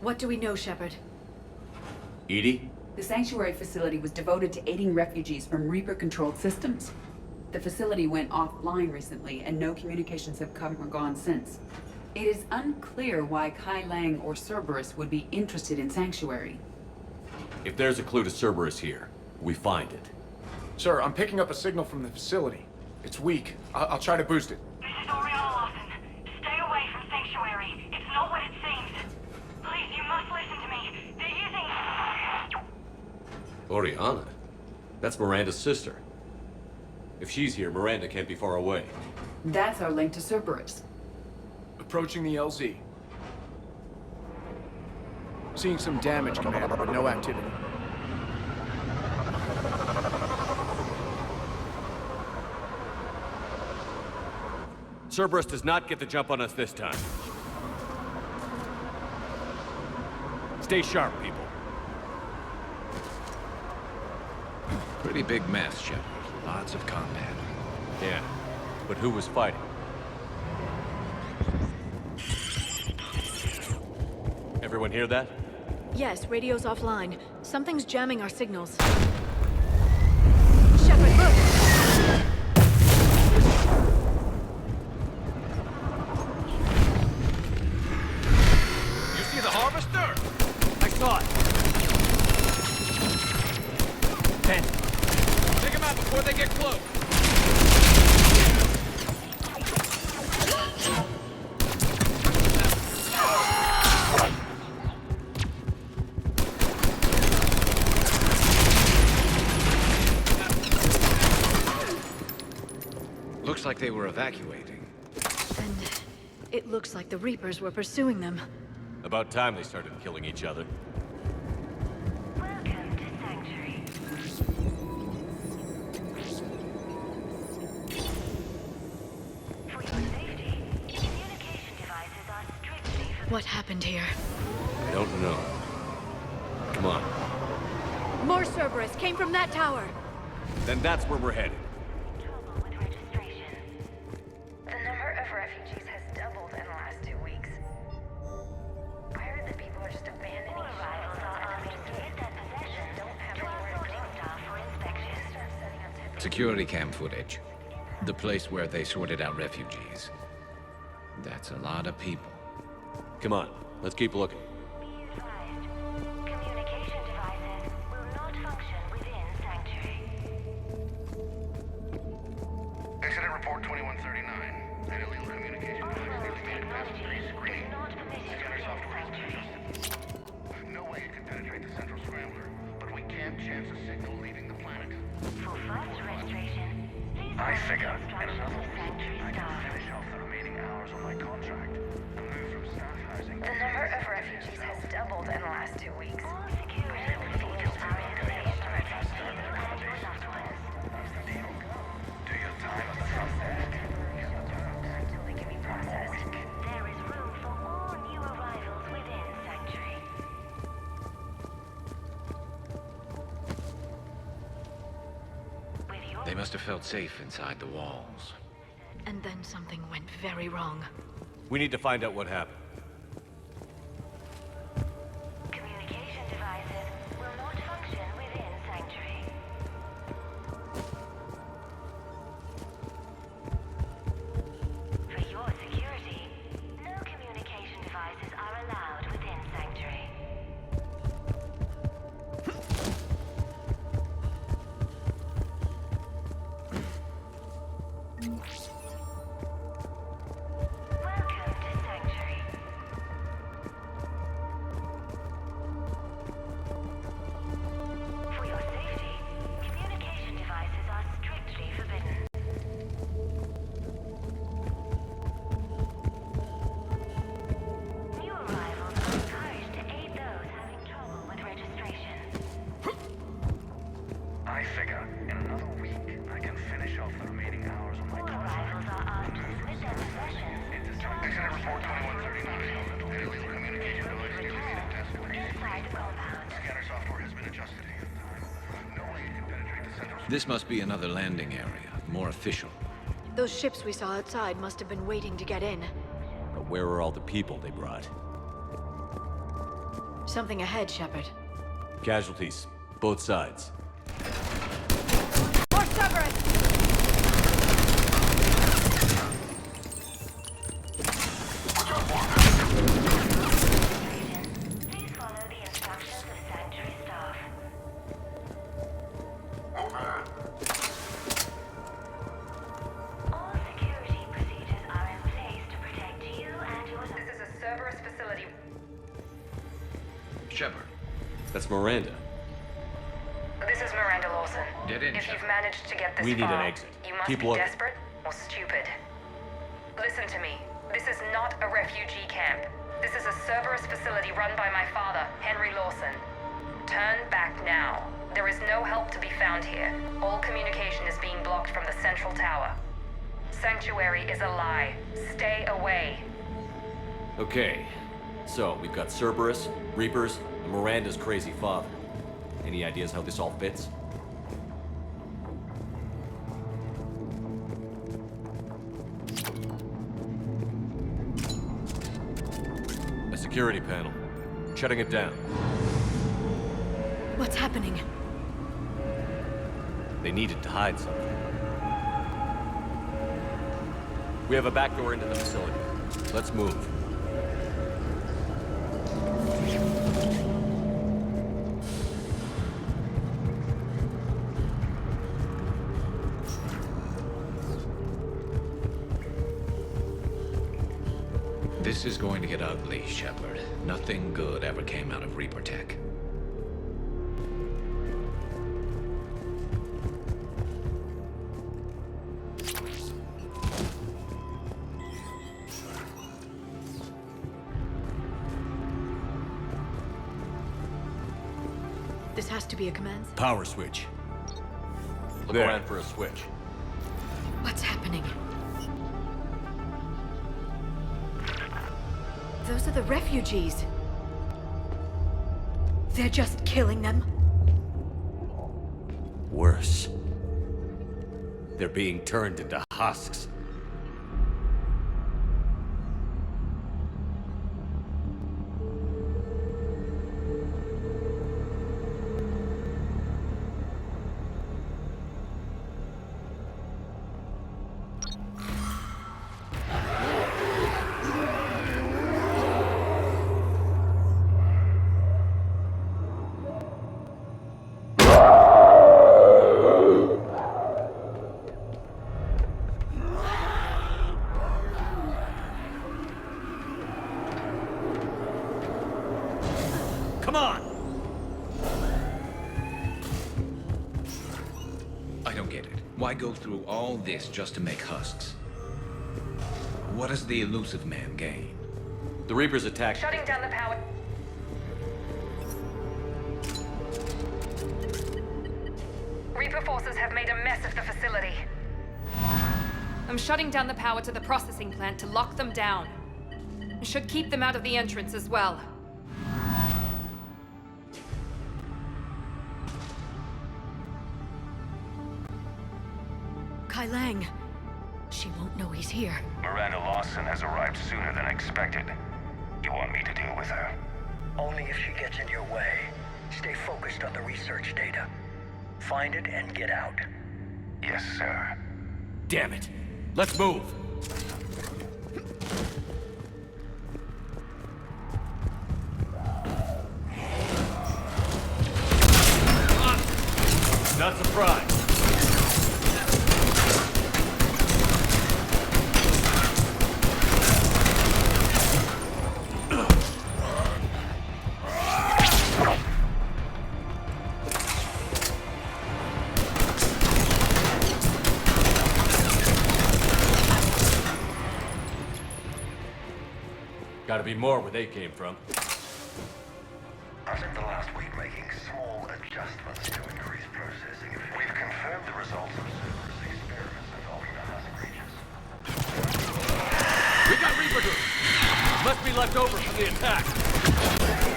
What do we know, Shepard? Edie? The sanctuary facility was devoted to aiding refugees from Reaper-controlled systems. The facility went offline recently, and no communications have come or gone since. It is unclear why Kai Lang or Cerberus would be interested in Sanctuary. If there's a clue to Cerberus here, we find it. Sir, I'm picking up a signal from the facility. It's weak. I'll try to boost it. This is Oriana Lawson. Stay away from Sanctuary. It's not what it seems. Please, you must listen to me. They're using... Oriana? That's Miranda's sister. If she's here, Miranda can't be far away. That's our link to Cerberus. Approaching the LZ. Seeing some damage, Commander, but no activity. Cerberus does not get the jump on us this time. Stay sharp, people. Pretty big mess, Shepard. Lots of combat. Yeah, but who was fighting? Everyone hear that? Yes, radio's offline. Something's jamming our signals. Shepard, look! You see the harvester? I saw it! 10. Take them out before they get close. Looks like they were evacuating. And it looks like the Reapers were pursuing them. About time they started killing each other. Welcome to Sanctuary. For your safety, communication devices are strictly forbidden. What happened here? I don't know. Come on. More Cerberus came from that tower! Then that's where we're headed. Trouble with registration. The number of refugees has doubled in the last 2 weeks. I heard that people are just abandoning arrivals are in that possession don't have anywhere to go staff for inspection. Start setting up temporary Security cam footage. The place where they sorted out refugees. That's a lot of people. Come on, let's keep looking. Be advised. Communication devices will not function within Sanctuary. Accident report 2139. An illegal communication device nearly made it past pre-screening. Not permitted Scanner within software has been Sanctuary. adjusted. No way it can penetrate the central scrambler, but we can't chance a signal leaving the planet. For faster registration, please I follow figure the in instructions another of week, Sanctuary I can staff. finish off the remaining hours on my contract and move from staff housing The to number of refugees has doubled in the last 2 weeks. All security little procedures guilty are in about place getting to up to protect my you and your loved ones. That's the deal. Do your time at the front desk. Get the terms. Until they can be processed. There is room for all new arrivals within Sanctuary. With your They must have felt safe inside the walls. And then something went very wrong. We need to find out what happened. communication devices will not function within Sanctuary. For your security, no communication devices are allowed within Sanctuary. Welcome to Sanctuary. For your safety, communication devices are strictly forbidden. New arrivals are encouraged to aid those having trouble with registration. I figure in another week, I can finish off the remaining hours on my All contract. arrivals are asked to submit their possessions to Accident report 2139. An illegal communication device nearly made it past inside the compound. Scanner software has been adjusted. No way it can penetrate the central This must be another landing area, more official. Those ships we saw outside must have been waiting to get in. But where are all the people they brought? Something ahead, Shepard. Casualties, both sides. More Cerberus! Please follow the instructions of Sanctuary staff. All security procedures are in place to protect you and your loved. This is a Cerberus facility. Shepard. That's Miranda. This is Miranda Lawson. Get in, If Shepard. you've managed to get this We need far, an exit. you must Keep be looking. desperate or stupid. Listen to me. This is not a refugee camp. This is a Cerberus facility run by my father, Henry Lawson. Turn back now. There is no help to be found here. All communication is being blocked from the central tower. Sanctuary is a lie. Stay away. Okay, so we've got Cerberus, Reapers, and Miranda's crazy father. Any ideas how this all fits? A security panel. Shutting it down. What's happening? They needed to hide something. We have a back door into the facility. Let's move. This is going to get ugly, Shepard. Nothing good ever came out of Reaper Tech. This has to be a command. Power switch. Look There. around for a switch. What's happening? Those are the refugees. They're just killing them. Worse. They're being turned into husks. Come on! I don't get it. Why go through all this just to make husks? What does the elusive man gain? The Reapers attacked. Shutting down the power. Reaper forces have made a mess of the facility. I'm shutting down the power to the processing plant to lock them down. Should keep them out of the entrance as well. Kai Lang. She won't know he's here. Miranda Lawson has arrived sooner than expected. You want me to deal with her? Only if she gets in your way. Stay focused on the research data. Find it and get out. Yes, sir. Damn it! Let's move! Not surprised. Gotta be more where they came from. I spent the last week making small adjustments to increase processing efficiency. We've confirmed the results of Cerberus experiments involving the Husk regions. We got Reaper group! Must be left over from the attack.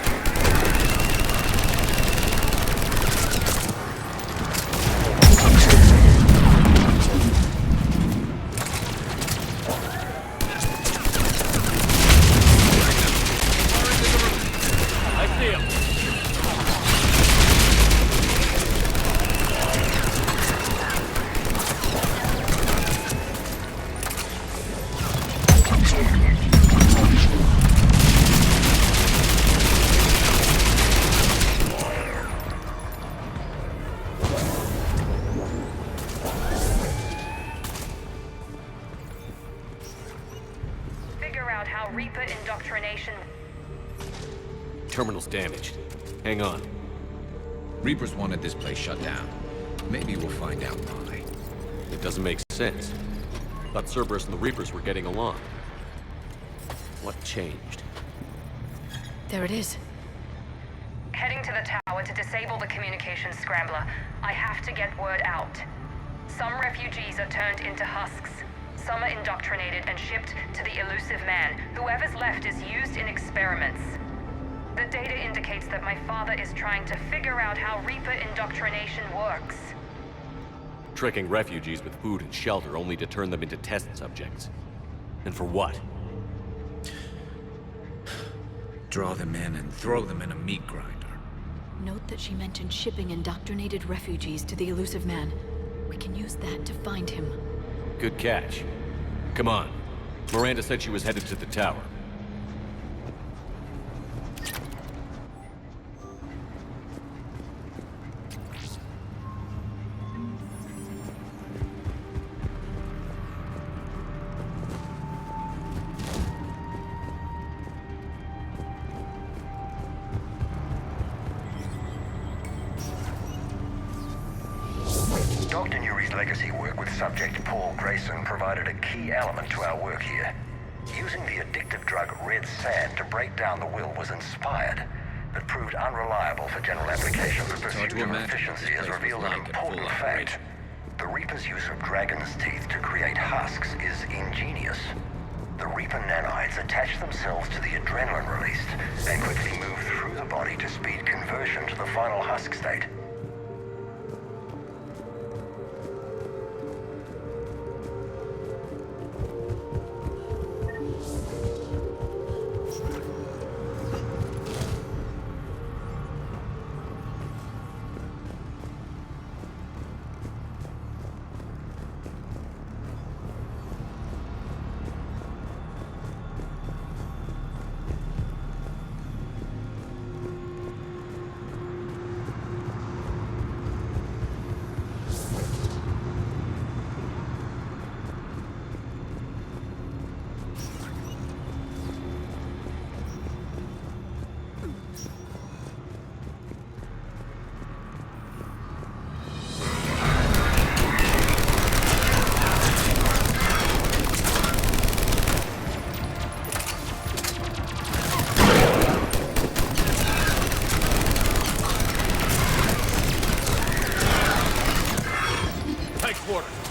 I see him. figure out how Reaper indoctrination... Terminal's damaged. Hang on. Reapers wanted this place shut down. Maybe we'll find out why. It doesn't make sense. Thought Cerberus and the Reapers were getting along. What changed? There it is. Heading to the tower to disable the communications scrambler. I have to get word out. Some refugees are turned into husks. Some are indoctrinated and shipped to the elusive man. Whoever's left is used in experiments. The data indicates that my father is trying to figure out how Reaper indoctrination works. Tricking refugees with food and shelter only to turn them into test subjects. And for what? Draw them in and throw them in a meat grinder. Note that she mentioned shipping indoctrinated refugees to the elusive man. We can use that to find him. Good catch. Come on. Miranda said she was headed to the tower. Dr. Newry's legacy work with subject Paul Grayson provided a key element to our work here. Using the addictive drug red sand to break down the will was inspired, but proved unreliable for general application. The pursuit of efficiency has revealed an important fact. The Reaper's use of dragon's teeth to create husks is ingenious. The Reaper nanites attach themselves to the adrenaline released and quickly move through the body to speed conversion to the final husk state.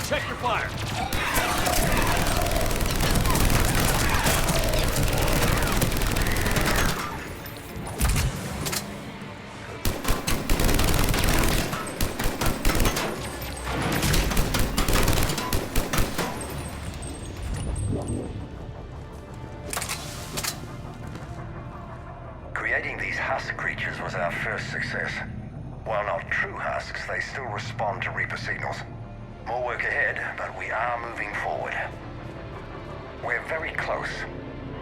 Check your fire. Creating these husk creatures was our first success. While not true husks, they still respond to Reaper signals. More work ahead, but we are moving forward. We're very close.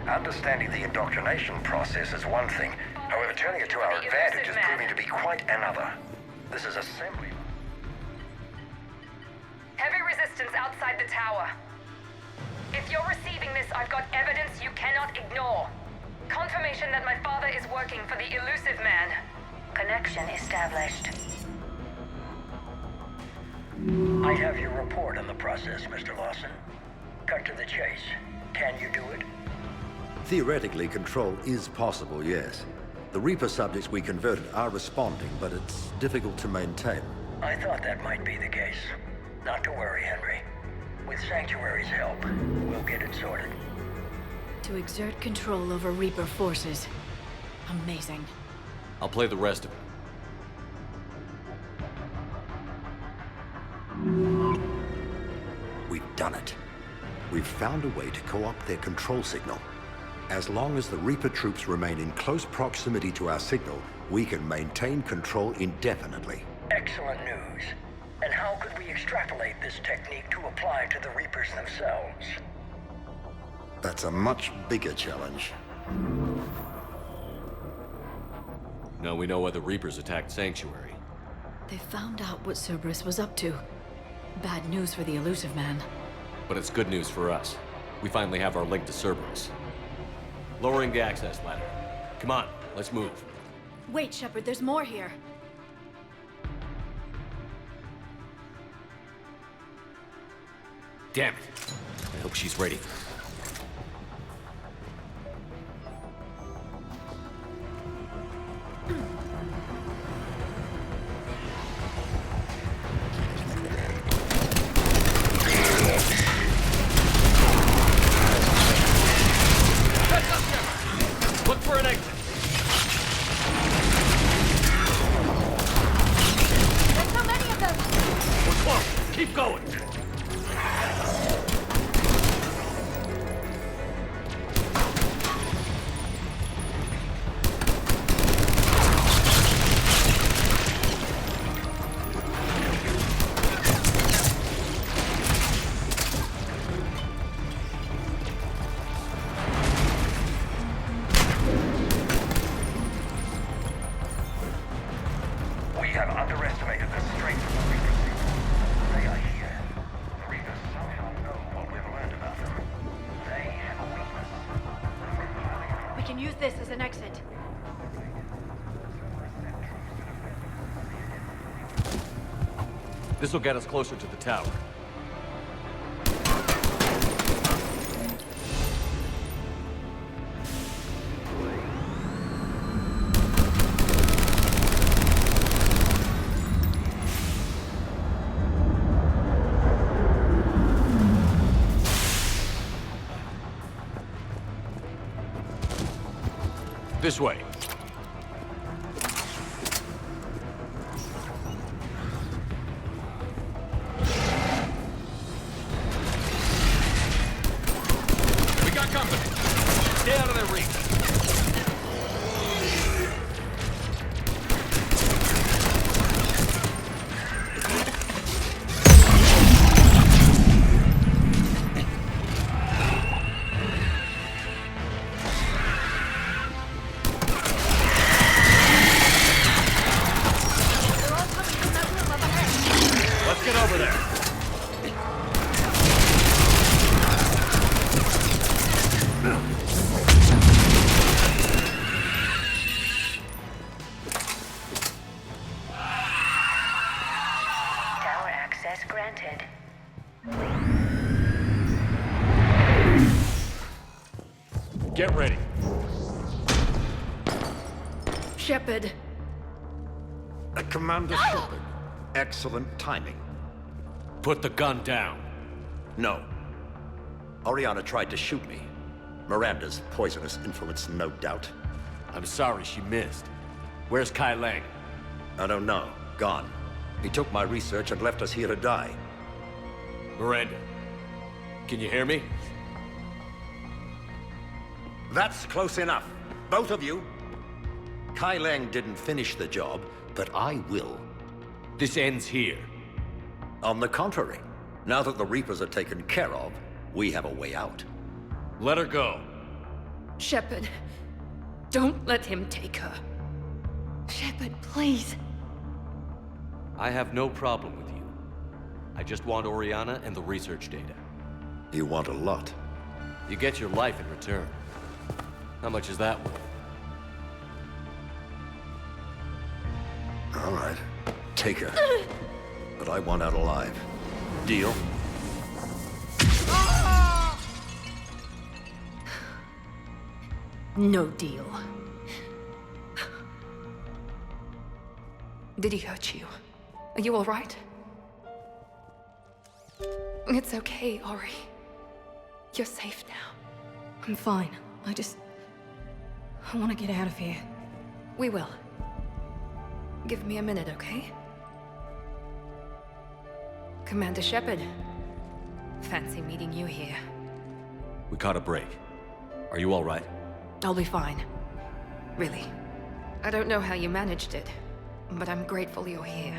Understanding the indoctrination process is one thing. However, turning it to our advantage is proving to be quite another. This is assembly. Heavy resistance outside the tower. If you're receiving this, I've got evidence you cannot ignore. Confirmation that my father is working for the elusive man. Connection established. I have your report on the process, Mr. Lawson. Cut to the chase. Can you do it? Theoretically, control is possible, yes. The Reaper subjects we converted are responding, but it's difficult to maintain. I thought that might be the case. Not to worry, Henry. With Sanctuary's help, we'll get it sorted. To exert control over Reaper forces. Amazing. I'll play the rest of it. We've done it. We've found a way to co-opt their control signal. As long as the Reaper troops remain in close proximity to our signal, we can maintain control indefinitely. Excellent news. And how could we extrapolate this technique to apply to the Reapers themselves? That's a much bigger challenge. Now we know why the Reapers attacked Sanctuary. They found out what Cerberus was up to. Bad news for the elusive man. But it's good news for us. We finally have our link to Cerberus. Lowering the access ladder. Come on, let's move. Wait, Shepard, there's more here. Damn it. I hope she's ready. Look for an exit. There's so many of them! We're close. Keep going. We have underestimated the strength of the Reaper signal. They are here. The Reapers somehow know what we've learned about them. They have a weakness. We can use this as an exit. This will get us closer to the tower. This way. We got company. Stay out of their reach. They're all coming from that room up ahead. Let's get over there. Tower access granted. Get ready. Shepard. Commander Shepard. Excellent timing. Put the gun down. No. Oriana tried to shoot me. Miranda's poisonous influence, no doubt. I'm sorry she missed. Where's Kai Lang? I don't know. Gone. He took my research and left us here to die. Miranda, can you hear me? That's close enough. Both of you. Kai Lang didn't finish the job, but I will. This ends here. On the contrary, now that the Reapers are taken care of, we have a way out. Let her go. Shepard. Don't let him take her. Shepard, please. I have no problem with you. I just want Oriana and the research data. You want a lot. You get your life in return. How much is that worth? All right. Take her. But I want out alive. Deal? No deal. Did he hurt you? Are you all right? It's okay, Ori. You're safe now. I'm fine. I want to get out of here. We will. Give me a minute, okay? Commander Shepard. Fancy meeting you here. We caught a break. Are you all right? I'll be fine. Really. I don't know how you managed it, but I'm grateful you're here.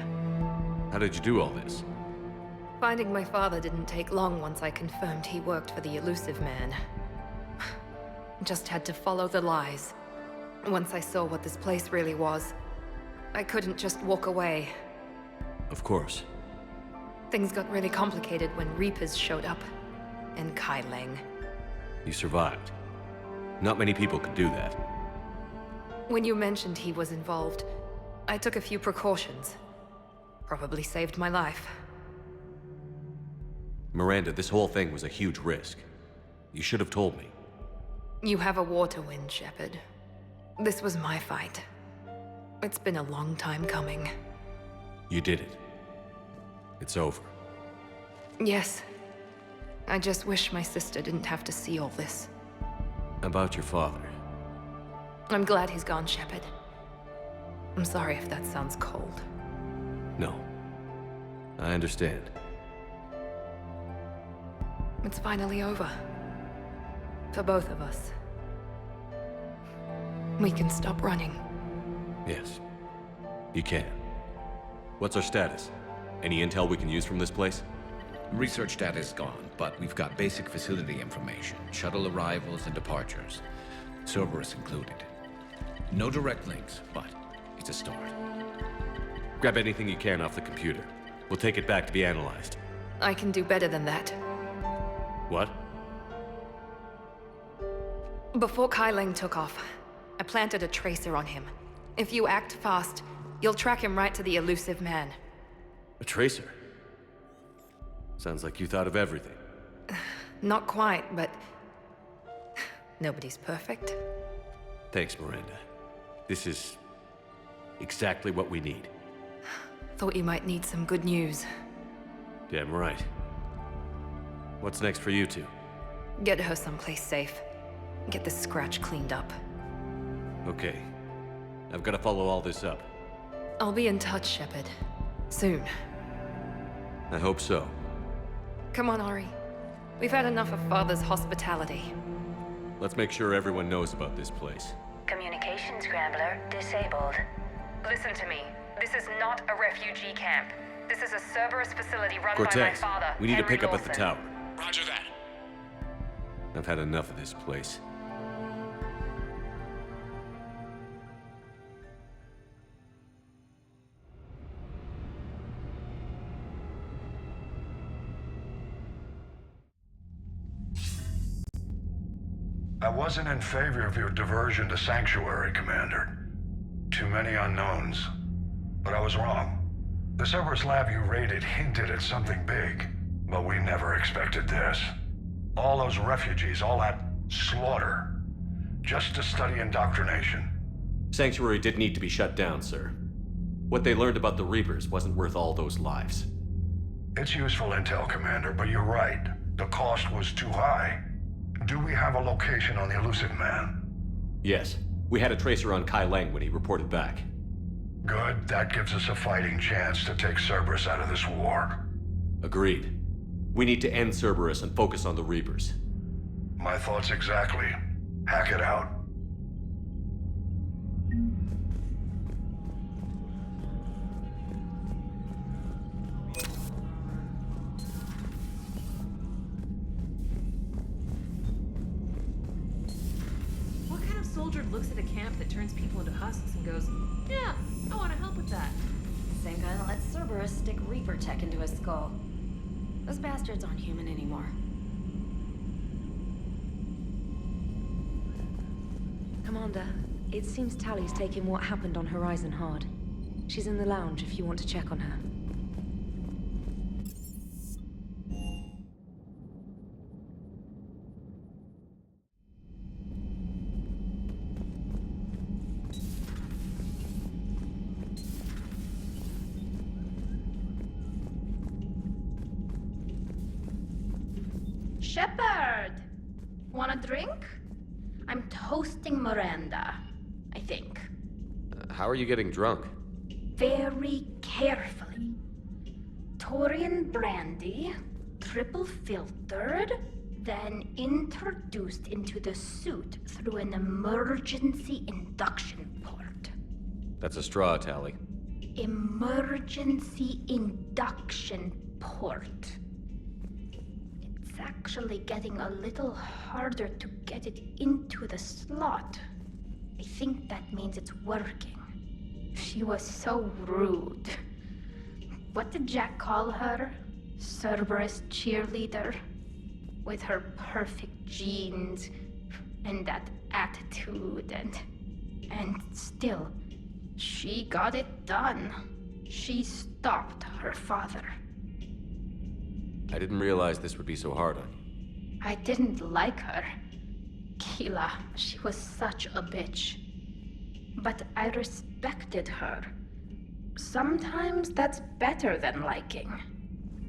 How did you do all this? Finding my father didn't take long once I confirmed he worked for the Elusive Man. Just had to follow the lies. Once I saw what this place really was, I couldn't just walk away. Of course. Things got really complicated when Reapers showed up. And Kai Lang. You survived. Not many people could do that. When you mentioned he was involved, I took a few precautions. Probably saved my life. Miranda, this whole thing was a huge risk. You should have told me. You have a war to win, Shepard. This was my fight. It's been a long time coming. You did it. It's over. Yes. I just wish my sister didn't have to see all this. About your father. I'm glad he's gone, Shepard. I'm sorry if that sounds cold. No. I understand. It's finally over. For both of us. We can stop running. Yes. You can. What's our status? Any intel we can use from this place? Research data is gone, but we've got basic facility information, shuttle arrivals and departures, Cerberus included. No direct links, but it's a start. Grab anything you can off the computer. We'll take it back to be analyzed. I can do better than that. What? Before Kai Leng took off, I planted a tracer on him. If you act fast, you'll track him right to the elusive man. A tracer? Sounds like you thought of everything. Not quite, but... nobody's perfect. Thanks, Miranda. This is... exactly what we need. Thought you might need some good news. Damn right. What's next for you two? Get her someplace safe. Get this scratch cleaned up. Okay. I've got to follow all this up. I'll be in touch, Shepard. Soon. I hope so. Come on, Ori. We've had enough of Father's hospitality. Let's make sure everyone knows about this place. Communication scrambler disabled. Listen to me. This is not a refugee camp. This is a Cerberus facility run by my Cortez, father, we need to Henry pick up at the Lawson. tower. Roger that. I've had enough of this place. I wasn't in favor of your diversion to Sanctuary, Commander. Too many unknowns. But I was wrong. The Cerberus lab you raided hinted at something big, but we never expected this. All those refugees, all that slaughter, just to study indoctrination. Sanctuary did need to be shut down, sir. What they learned about the Reapers wasn't worth all those lives. It's useful intel, Commander, but you're right. The cost was too high. Do we have a location on the elusive man? Yes. We had a tracer on Kai Leng when he reported back. Good. That gives us a fighting chance to take Cerberus out of this war. Agreed. We need to end Cerberus and focus on the Reapers. My thoughts exactly. Hack it out. What kind of soldier looks at a camp that turns people into husks and goes, yeah, I want to help with that? Same guy that lets Cerberus stick Reaper tech into his skull. Those bastards aren't human anymore. Commander, it seems Tally's taking what happened on Horizon hard. She's in the lounge if you want to check on her. Shepard! Want a drink? I'm toasting Miranda, I think. How are you getting drunk? Very carefully. Taurian brandy, triple filtered, then introduced into the suit through an emergency induction port. That's a straw, Tally. Emergency induction port. It's actually getting a little harder to get it into the slot. I think that means it's working. She was so rude. What did Jack call her? Cerberus cheerleader? With her perfect genes, and that attitude and still, she got it done. She stopped her father. I didn't realize this would be so hard on you. I didn't like her. Keela, she was such a bitch. But I respected her. Sometimes that's better than liking.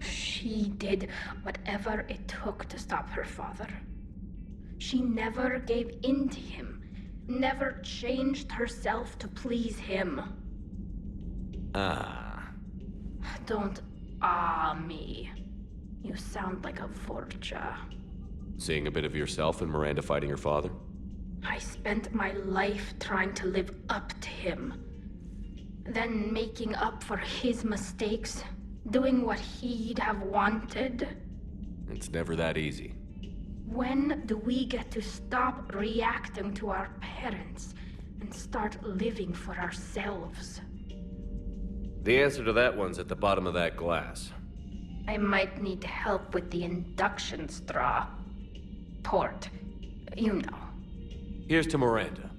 She did whatever it took to stop her father. She never gave in to him, never changed herself to please him. Don't me. You sound like a Vorcha. Seeing a bit of yourself in Miranda fighting her father? I spent my life trying to live up to him. Then making up for his mistakes, doing what he'd have wanted. It's never that easy. When do we get to stop reacting to our parents and start living for ourselves? The answer to that one's at the bottom of that glass. I might need help with the induction straw. Port, you know. Here's to Miranda.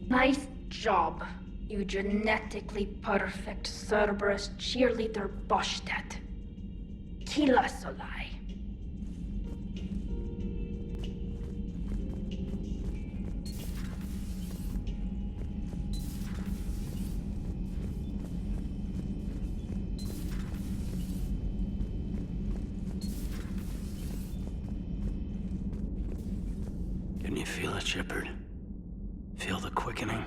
Nice job, you genetically perfect Cerberus cheerleader Boschtet. Kila Solai. Can you feel it, Shepard? Feel the quickening?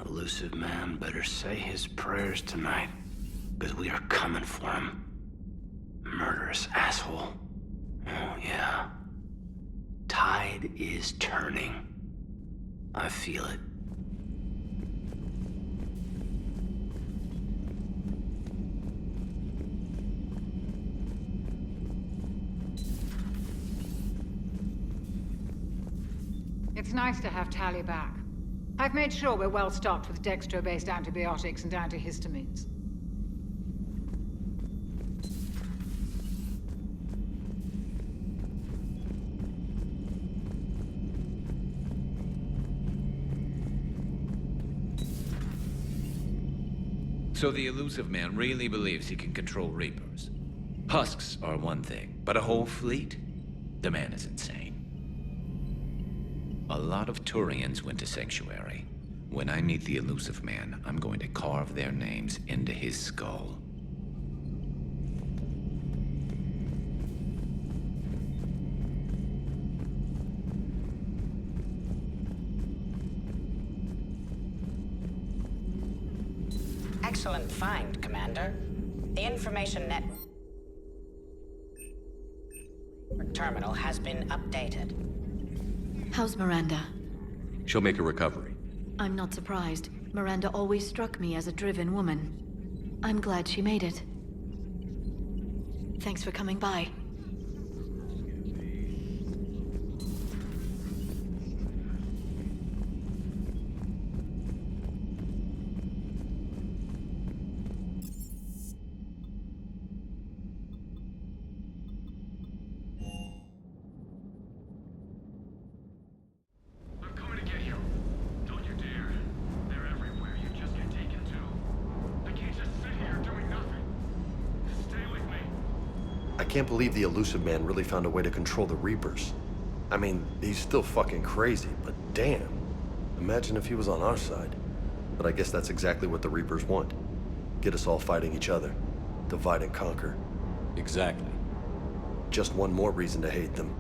Elusive man better say his prayers tonight, because we are coming for him. Murderous asshole. Oh, yeah. Tide is turning. I feel it. It's nice to have Tally back. I've made sure we're well stocked with dextro-based antibiotics and antihistamines. So the elusive man really believes he can control Reapers. Husks are one thing, but a whole fleet? The man is insane. A lot of Turians went to Sanctuary. When I meet the elusive man, I'm going to carve their names into his skull. Excellent find, Commander. The information net terminal has been updated. How's Miranda? She'll make a recovery. I'm not surprised. Miranda always struck me as a driven woman. I'm glad she made it. Thanks for coming by. I can't believe the elusive man really found a way to control the Reapers. I mean, he's still fucking crazy, but damn. Imagine if he was on our side. But I guess that's exactly what the Reapers want. Get us all fighting each other. Divide and conquer. Exactly. Just one more reason to hate them.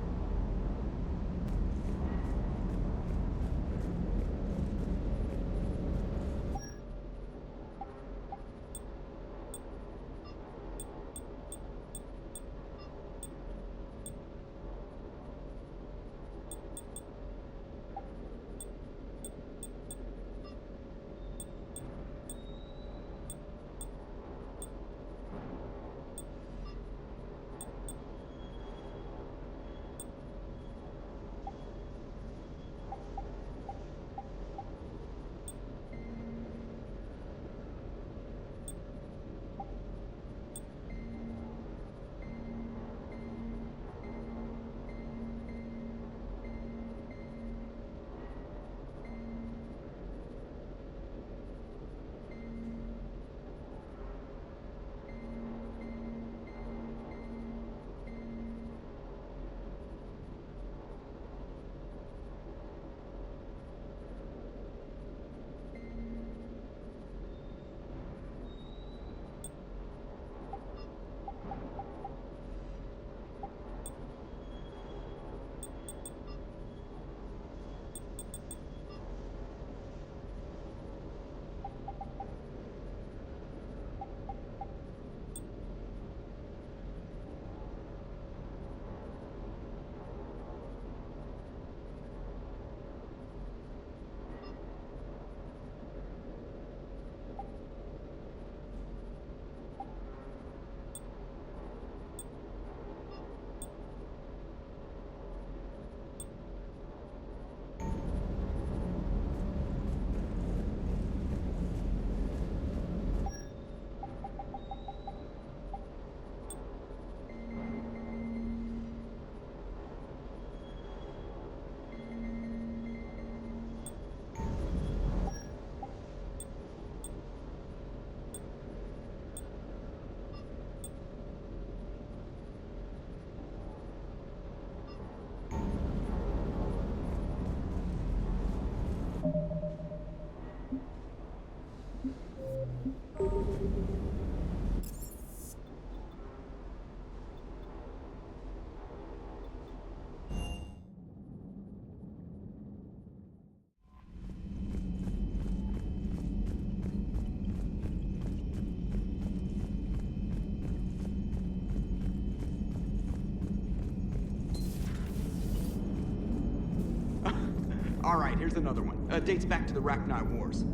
Alright, here's another one. Dates back to the Rachni Wars.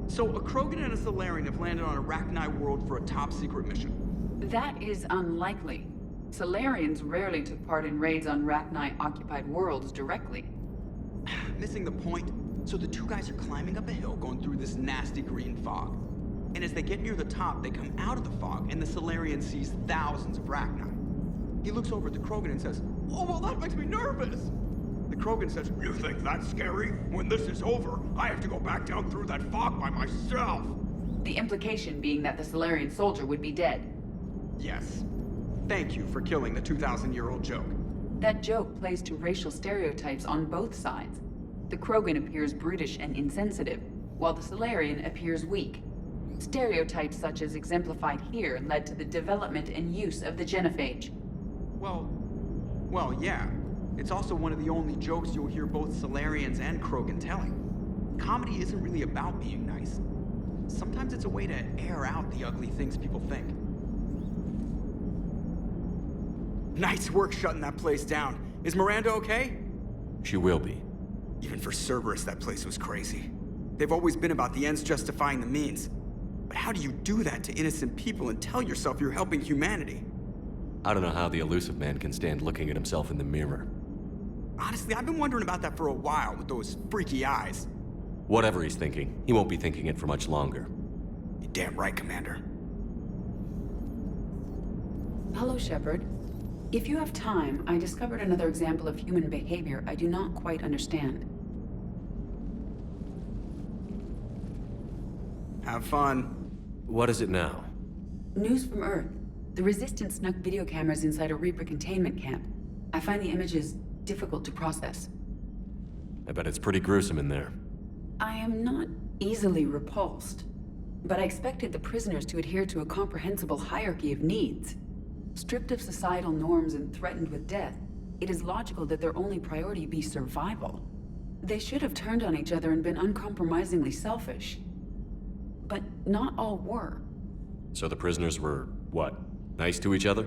So, a Krogan and a Solarian have landed on a Rachni world for a top-secret mission. That is unlikely. Solarians rarely took part in raids on Rachni-occupied worlds directly. Missing the point? So the two guys are climbing up a hill going through this nasty green fog. And as they get near the top, they come out of the fog, and the Solarian sees thousands of Rachni. He looks over at the Krogan and says, "Oh, well, that makes me nervous!" The Krogan says, "You think that's scary? When this is over, I have to go back down through that fog by myself!" The implication being that the Solarian soldier would be dead. Yes. Thank you for killing the 2,000-year-old joke. That joke plays to racial stereotypes on both sides. The Krogan appears brutish and insensitive, while the Solarian appears weak. Stereotypes such as exemplified here led to the development and use of the genophage. Well, yeah. It's also one of the only jokes you'll hear both Solarians and Krogan telling. Comedy isn't really about being nice. Sometimes it's a way to air out the ugly things people think. Nice work shutting that place down. Is Miranda okay? She will be. Even for Cerberus, that place was crazy. They've always been about the ends justifying the means. But how do you do that to innocent people and tell yourself you're helping humanity? I don't know how the elusive man can stand looking at himself in the mirror. Honestly, I've been wondering about that for a while with those freaky eyes. Whatever he's thinking, he won't be thinking it for much longer. You're damn right, Commander. Hello, Shepard. If you have time, I discovered another example of human behavior I do not quite understand. Have fun. What is it now? News from Earth. The Resistance snuck video cameras inside a Reaper containment camp. I find the images difficult to process. I bet it's pretty gruesome in there. I am not easily repulsed, but I expected the prisoners to adhere to a comprehensible hierarchy of needs. Stripped of societal norms and threatened with death, it is logical that their only priority be survival. They should have turned on each other and been uncompromisingly selfish. But not all were. So the prisoners were, what, nice to each other?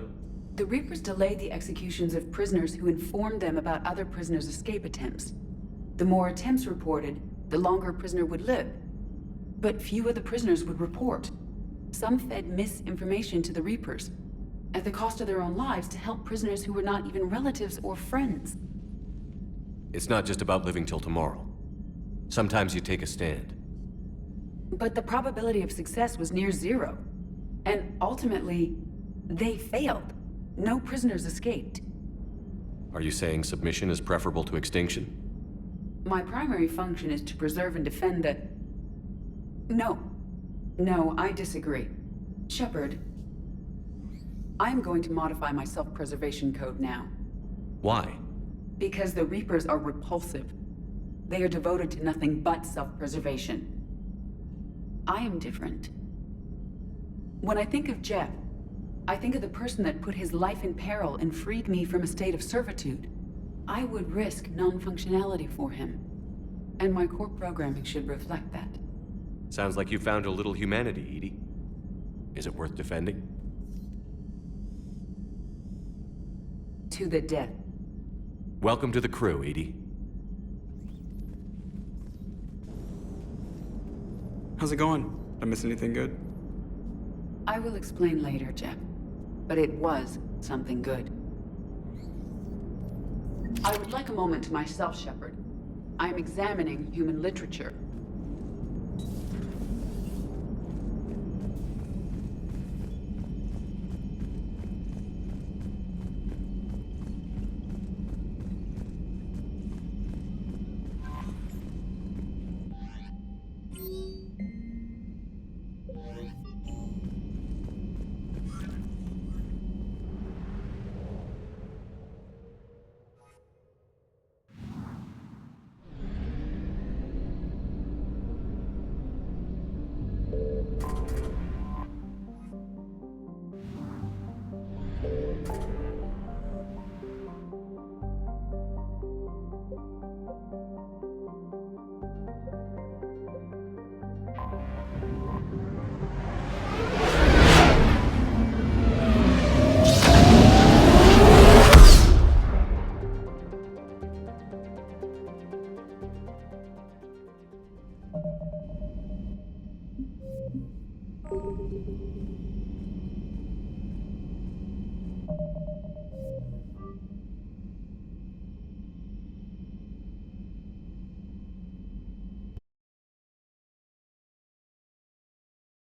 The Reapers delayed the executions of prisoners who informed them about other prisoners' escape attempts. The more attempts reported, the longer a prisoner would live. But few of the prisoners would report. Some fed misinformation to the Reapers, at the cost of their own lives, to help prisoners who were not even relatives or friends. It's not just about living till tomorrow. Sometimes you take a stand. But the probability of success was near zero. And ultimately, they failed. No prisoners escaped. Are you saying submission is preferable to extinction? My primary function is to preserve and defend the... No, I disagree. Shepard, I'm going to modify my self-preservation code now. Why? Because the Reapers are repulsive. They are devoted to nothing but self-preservation. I am different. When I think of Jeff, I think of the person that put his life in peril and freed me from a state of servitude. I would risk non-functionality for him. And my core programming should reflect that. Sounds like you found a little humanity, Edie. Is it worth defending? To the death. Welcome to the crew, Edie. How's it going? Did I miss anything good? I will explain later, Jeff. But it was something good. I would like a moment to myself, Shepard. I am examining human literature.